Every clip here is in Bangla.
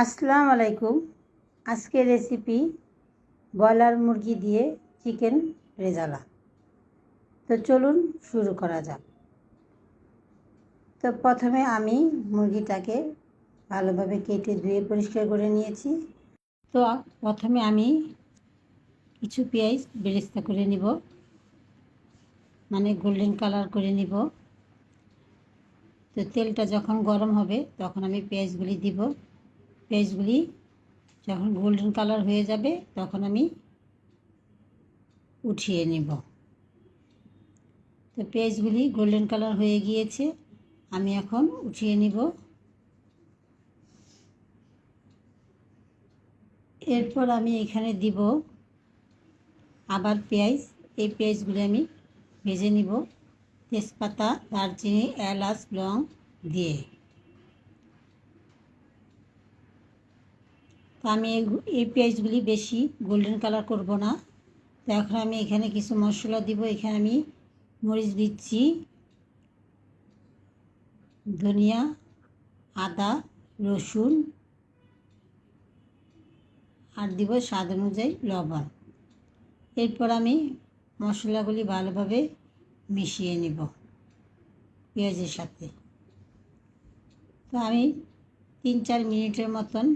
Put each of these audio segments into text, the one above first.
আসসালামু আলাইকুম। আজকের রেসিপি ব্রয়লার মুরগি দিয়ে চিকেন রেজালা। তো চলুন শুরু করা যাক। তো প্রথমে আমি মুরগিটাকে ভালোভাবে কেটে ধুয়ে পরিষ্কার করে নিয়েছি। তো প্রথমে আমি কিছু পেঁয়াজ বেরেস্তা করে নিব, মানে গোল্ডেন কালার করে নিব। তো তেলটা যখন গরম হবে তখন আমি পেঁয়াজগুলি দিব। পেঁয়াজগুলি যখন গোল্ডেন কালার হয়ে যাবে তখন আমি উঠিয়ে নেব। তো পেঁয়াজগুলি গোল্ডেন কালার হয়ে গিয়েছে, আমি এখন উঠিয়ে নিব। এরপর আমি এখানে দিব আবার পেঁয়াজ। এই পেঁয়াজগুলি আমি ভেজে নিব তেজপাতা, দারচিনি, এলাচ, লং দিয়ে। তো আমি এই পেঁয়াজগুলি বেশি গোল্ডেন কালার করব না। তো এখন আমি এখানে কিছু মশলা দিব। এখানে আমি মরিচ দিচ্ছি, ধনিয়া, আদা, রসুন, আর দিব স্বাদ অনুযায়ী লবণ। এরপর আমি মশলাগুলি ভালোভাবে মিশিয়ে নিব পেঁয়াজের সাথে। তো আমি 3-4 মিনিটের মতন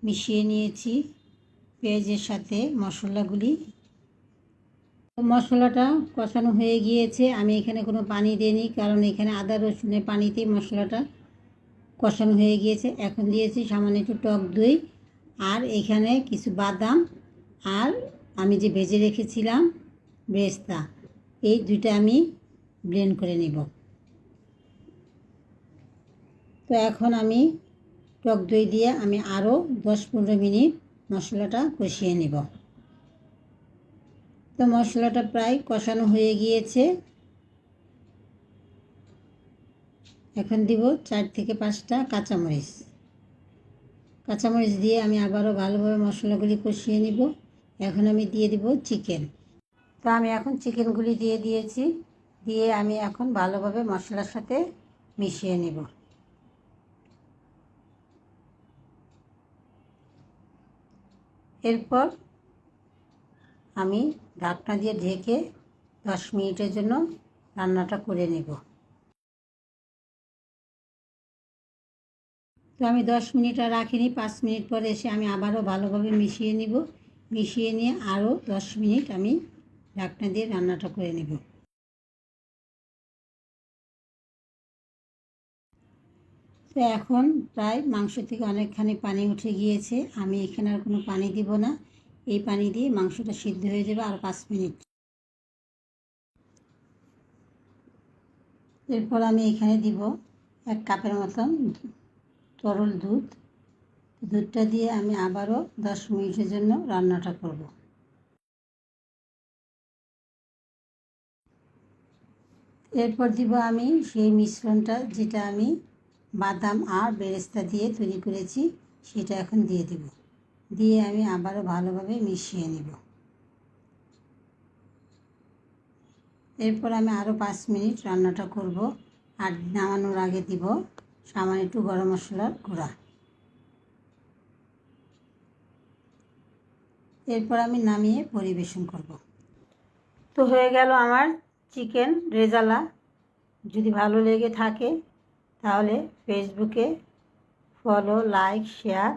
মিশিয়ে নিয়েছি পেঁয়াজের সাথে মশলাগুলি। মশলাটা কষানো হয়ে গিয়েছে, আমি এখানে কোনো পানি দিইনি, কারণ এখানে আদা রসুনের পানিতেই মশলাটা কষানো হয়ে গিয়েছে। এখন দিয়েছি সামান্য একটু টক দই, আর এখানে কিছু বাদাম, আর আমি যে ভেজে রেখেছিলাম বেরেস্তা, এই দুইটা আমি ব্লেন্ড করে নিব। তো এখন আমি টক দই দিয়ে আমি আরও 10-15 মিনিট মশলাটা কষিয়ে নিব। তো মশলাটা প্রায় কষানো হয়ে গিয়েছে। এখন দিব 4 থেকে 5টা কাঁচামরিচ দিয়ে আমি আবারও ভালোভাবে মশলাগুলি কষিয়ে নিব। এখন আমি দিয়ে দিব চিকেন। তো আমি এখন চিকেনগুলি দিয়ে দিয়েছি, দিয়ে আমি এখন ভালোভাবে মশলার সাথে মিশিয়ে নিব। এরপর আমি ঢাকনা দিয়ে ঢেকে 10 মিনিটের জন্য রান্নাটা করে নেব। তো আমি 10 মিনিট আর রাখিনি, 5 মিনিট পরে এসে আমি আবারও ভালোভাবে মিশিয়ে নিব। মিশিয়ে নিয়ে আরও 10 মিনিট আমি ঢাকনা দিয়ে রান্নাটা করে নেব। তো এখন প্রায় মাংস থেকে অনেকখানি পানি উঠে গিয়েছে, আমি এখানে আর কোনো পানি দিব না। এই পানি দিয়ে মাংসটা সিদ্ধ হয়ে যাবে আর 5 মিনিট। এরপর আমি এখানে দিব 1 কাপের মতন তরল দুধ। দুধটা দিয়ে আমি আবারও 10 মিনিটের জন্য রান্নাটা করব। এরপর দিব আমি সেই মিশ্রণটা, যেটা আমি বাদাম আর বেরেস্তা দিয়ে তৈরি করেছি, সেটা এখন দিয়ে দেব। দিয়ে আমি আবারও ভালোভাবে মিশিয়ে নেব। এরপর আমি আরও 5 মিনিট রান্নাটা করব। আর নামানোর আগে দিব সামান্য একটু গরম মশলার গুঁড়া। এরপর আমি নামিয়ে পরিবেশন করব। তো হয়ে গেল আমার চিকেন রেজালা। যদি ভালো লেগে থাকে তাহলে ফেসবুকে ফলো, লাইক, শেয়ার,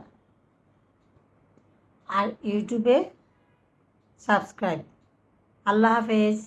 আর ইউটিউবে সাবস্ক্রাইব। আল্লাহ হাফেজ।